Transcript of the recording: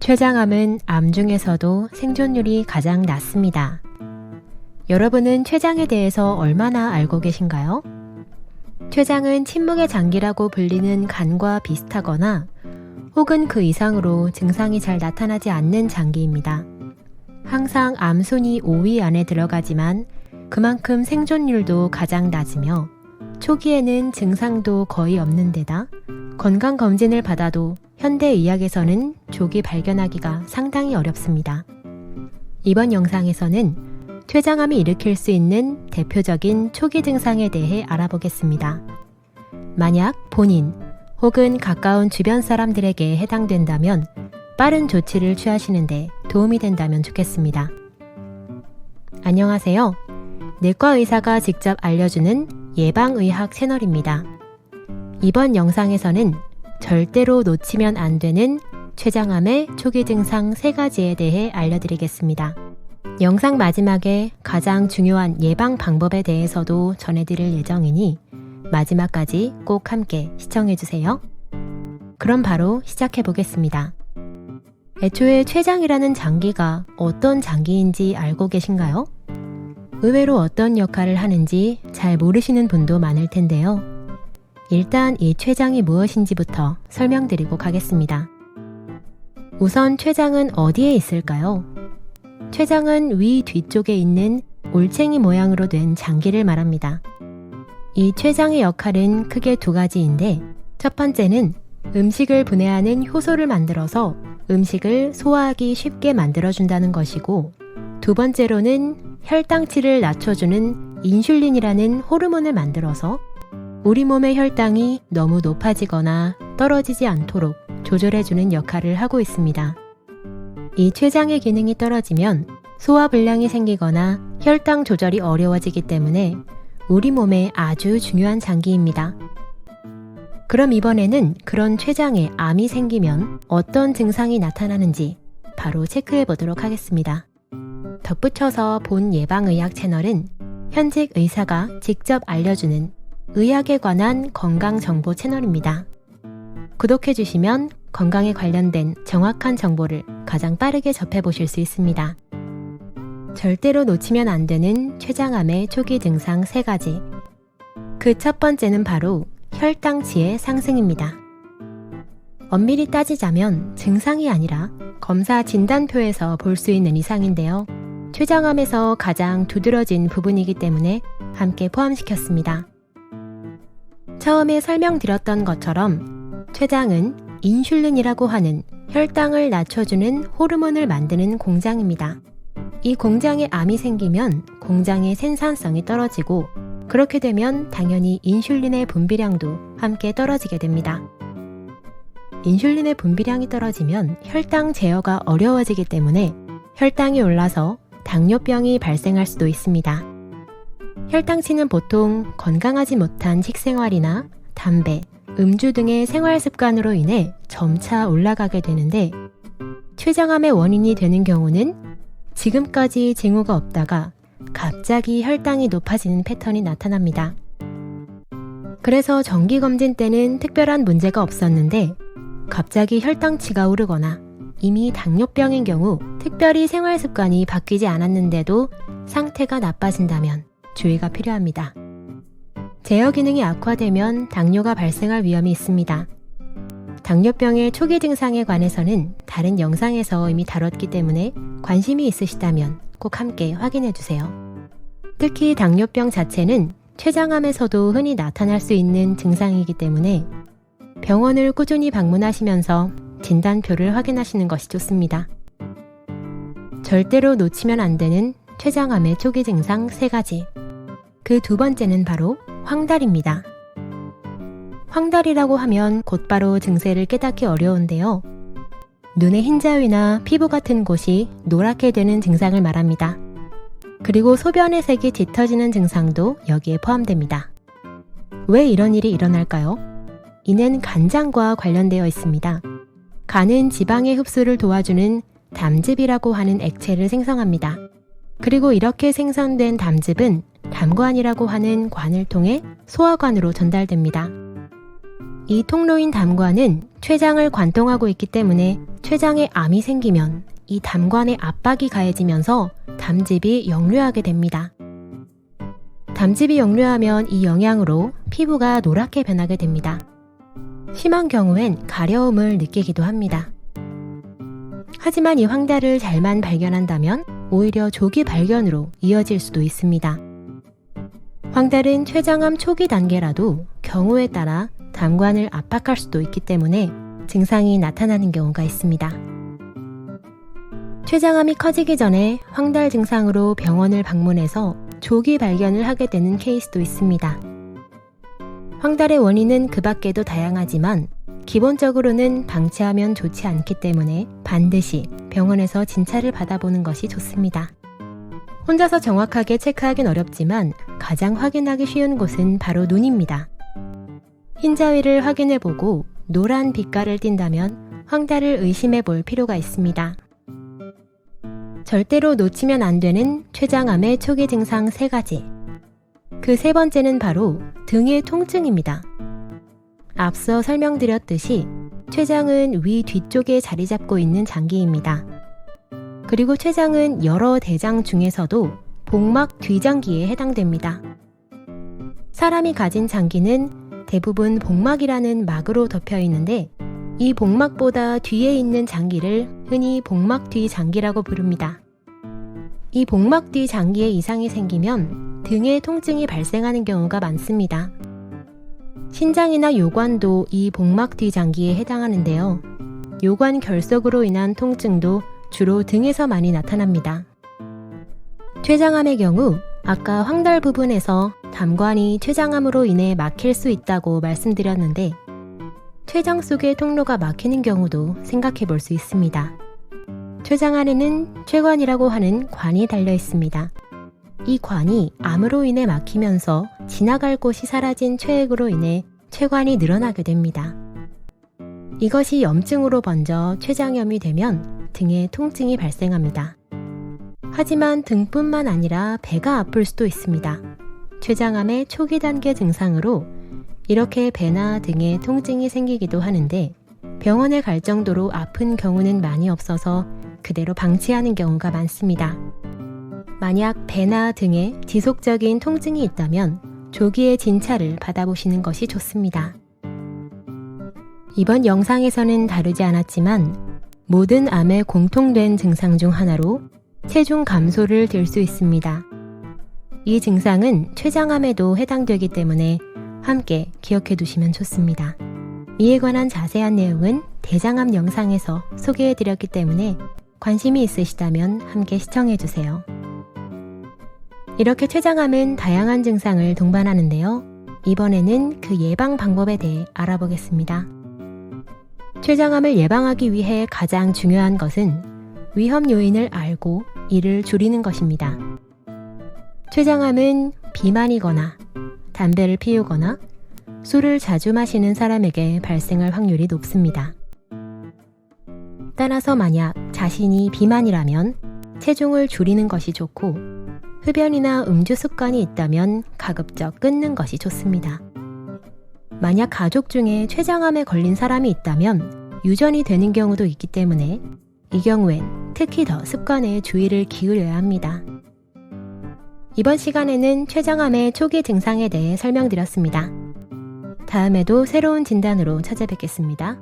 췌장암은 암 중에서도 생존율이 가장 낮습니다. 여러분은 췌장에 대해서 얼마나 알고 계신가요? 췌장은 침묵의 장기라고 불리는 간과 비슷하거나 혹은 그 이상으로 증상이 잘 나타나지 않는 장기입니다. 항상 암 순위 5위 안에 들어가지만 그만큼 생존율도 가장 낮으며 초기에는 증상도 거의 없는 데다 건강검진을 받아도 현대의학에서는 조기 발견하기가 상당히 어렵습니다. 이번 영상에서는 췌장암이 일으킬 수 있는 대표적인 초기 증상에 대해 알아보겠습니다. 만약 본인 혹은 가까운 주변 사람들에게 해당된다면 빠른 조치를 취하시는데 도움이 된다면 좋겠습니다. 안녕하세요. 내과 의사가 직접 알려주는 예방의학 채널입니다. 이번 영상에서는 절대로 놓치면 안 되는 췌장암의 초기 증상 3가지에 대해 알려드리겠습니다. 영상 마지막에 가장 중요한 예방 방법에 대해서도 전해드릴 예정이니 마지막까지 꼭 함께 시청해주세요. 그럼 바로 시작해보겠습니다. 애초에 췌장이라는 장기가 어떤 장기인지 알고 계신가요? 의외로 어떤 역할을 하는지 잘 모르시는 분도 많을 텐데요. 일단 이 췌장이 무엇인지부터 설명드리고 가겠습니다. 우선 췌장은 어디에 있을까요? 췌장은 위 뒤쪽에 있는 올챙이 모양으로 된 장기를 말합니다. 이 췌장의 역할은 크게 2가지인데 첫 번째는 음식을 분해하는 효소를 만들어서 음식을 소화하기 쉽게 만들어준다는 것이고 두 번째로는 혈당치를 낮춰주는 인슐린이라는 호르몬을 만들어서 우리 몸의 혈당이 너무 높아지거나 떨어지지 않도록 조절해주는 역할을 하고 있습니다. 이 췌장의 기능이 떨어지면 소화불량이 생기거나 혈당 조절이 어려워지기 때문에 우리 몸에 아주 중요한 장기입니다. 그럼 이번에는 그런 췌장에 암이 생기면 어떤 증상이 나타나는지 바로 체크해 보도록 하겠습니다. 덧붙여서 본 예방의학 채널은 현직 의사가 직접 알려주는 의학에 관한 건강정보 채널입니다. 구독해주시면 건강에 관련된 정확한 정보를 가장 빠르게 접해보실 수 있습니다. 절대로 놓치면 안 되는 췌장암의 초기 증상 3가지. 그 첫 번째는 바로 혈당치의 상승입니다. 엄밀히 따지자면 증상이 아니라 검사 진단표에서 볼 수 있는 이상인데요. 췌장암에서 가장 두드러진 부분이기 때문에 함께 포함시켰습니다. 처음에 설명드렸던 것처럼 췌장은 인슐린이라고 하는 혈당을 낮춰주는 호르몬을 만드는 공장입니다. 이 공장에 암이 생기면 공장의 생산성이 떨어지고 그렇게 되면 당연히 인슐린의 분비량도 함께 떨어지게 됩니다. 인슐린의 분비량이 떨어지면 혈당 제어가 어려워지기 때문에 혈당이 올라서 당뇨병이 발생할 수도 있습니다. 혈당치는 보통 건강하지 못한 식생활이나 담배, 음주 등의 생활 습관으로 인해 점차 올라가게 되는데 췌장암의 원인이 되는 경우는 지금까지 징후가 없다가 갑자기 혈당이 높아지는 패턴이 나타납니다. 그래서 정기검진 때는 특별한 문제가 없었는데 갑자기 혈당치가 오르거나 이미 당뇨병인 경우 특별히 생활 습관이 바뀌지 않았는데도 상태가 나빠진다면 주의가 필요합니다. 제어 기능이 악화되면 당뇨가 발생할 위험이 있습니다. 당뇨병의 초기 증상에 관해서는 다른 영상에서 이미 다뤘기 때문에 관심이 있으시다면 꼭 함께 확인해주세요. 특히 당뇨병 자체는 췌장암에서도 흔히 나타날 수 있는 증상이기 때문에 병원을 꾸준히 방문하시면서 진단표를 확인하시는 것이 좋습니다. 절대로 놓치면 안 되는 췌장암의 초기 증상 3가지. 그 두 번째는 바로 황달입니다. 황달이라고 하면 곧바로 증세를 깨닫기 어려운데요. 눈의 흰자위나 피부 같은 곳이 노랗게 되는 증상을 말합니다. 그리고 소변의 색이 짙어지는 증상도 여기에 포함됩니다. 왜 이런 일이 일어날까요? 이는 간장과 관련되어 있습니다. 간은 지방의 흡수를 도와주는 담즙이라고 하는 액체를 생성합니다. 그리고 이렇게 생성된 담즙은 담관이라고 하는 관을 통해 소화관으로 전달됩니다. 이 통로인 담관은 췌장을 관통하고 있기 때문에 췌장에 암이 생기면 이 담관에 압박이 가해지면서 담즙이 역류하게 됩니다. 담즙이 역류하면 이 영향으로 피부가 노랗게 변하게 됩니다. 심한 경우엔 가려움을 느끼기도 합니다. 하지만 이 황달을 잘만 발견한다면 오히려 조기 발견으로 이어질 수도 있습니다. 황달은 췌장암 초기 단계라도 경우에 따라 담관을 압박할 수도 있기 때문에 증상이 나타나는 경우가 있습니다. 췌장암이 커지기 전에 황달 증상으로 병원을 방문해서 조기 발견을 하게 되는 케이스도 있습니다. 황달의 원인은 그 밖에도 다양하지만 기본적으로는 방치하면 좋지 않기 때문에 반드시 병원에서 진찰을 받아보는 것이 좋습니다. 혼자서 정확하게 체크하긴 어렵지만 가장 확인하기 쉬운 곳은 바로 눈입니다. 흰자위를 확인해보고 노란 빛깔을 띈다면 황달을 의심해 볼 필요가 있습니다. 절대로 놓치면 안 되는 췌장암의 초기 증상 3가지. 그 세 번째는 바로 등의 통증입니다. 앞서 설명드렸듯이 췌장은 위 뒤쪽에 자리 잡고 있는 장기입니다. 그리고 췌장은 여러 대장 중에서도 복막 뒤장기에 해당됩니다. 사람이 가진 장기는 대부분 복막이라는 막으로 덮여 있는데 이 복막보다 뒤에 있는 장기를 흔히 복막 뒤 장기라고 부릅니다. 이 복막 뒤 장기에 이상이 생기면 등에 통증이 발생하는 경우가 많습니다. 신장이나 요관도 이 복막 뒤 장기에 해당하는데요. 요관 결석으로 인한 통증도 주로 등에서 많이 나타납니다. 췌장암의 경우 아까 황달 부분에서 담관이 췌장암으로 인해 막힐 수 있다고 말씀드렸는데 췌장 속의 통로가 막히는 경우도 생각해 볼 수 있습니다. 췌장 안에는 췌관이라고 하는 관이 달려 있습니다. 이 관이 암으로 인해 막히면서 지나갈 곳이 사라진 췌액으로 인해 췌관이 늘어나게 됩니다. 이것이 염증으로 번져 췌장염이 되면 등에 통증이 발생합니다. 하지만 등뿐만 아니라 배가 아플 수도 있습니다. 췌장암의 초기 단계 증상으로 이렇게 배나 등에 통증이 생기기도 하는데 병원에 갈 정도로 아픈 경우는 많이 없어서 그대로 방치하는 경우가 많습니다. 만약 배나 등에 지속적인 통증이 있다면 조기에 진찰을 받아보시는 것이 좋습니다. 이번 영상에서는 다루지 않았지만 모든 암의 공통된 증상 중 하나로 체중 감소를 들 수 있습니다. 이 증상은 췌장암에도 해당되기 때문에 함께 기억해 두시면 좋습니다. 이에 관한 자세한 내용은 대장암 영상에서 소개해 드렸기 때문에 관심이 있으시다면 함께 시청해 주세요. 이렇게 췌장암은 다양한 증상을 동반하는데요. 이번에는 그 예방 방법에 대해 알아보겠습니다. 췌장암을 예방하기 위해 가장 중요한 것은 위험 요인을 알고 이를 줄이는 것입니다. 췌장암은 비만이거나 담배를 피우거나 술을 자주 마시는 사람에게 발생할 확률이 높습니다. 따라서 만약 자신이 비만이라면 체중을 줄이는 것이 좋고 흡연이나 음주 습관이 있다면 가급적 끊는 것이 좋습니다. 만약 가족 중에 췌장암에 걸린 사람이 있다면 유전이 되는 경우도 있기 때문에 이 경우엔 특히 더 습관에 주의를 기울여야 합니다. 이번 시간에는 췌장암의 초기 증상에 대해 설명드렸습니다. 다음에도 새로운 진단으로 찾아뵙겠습니다.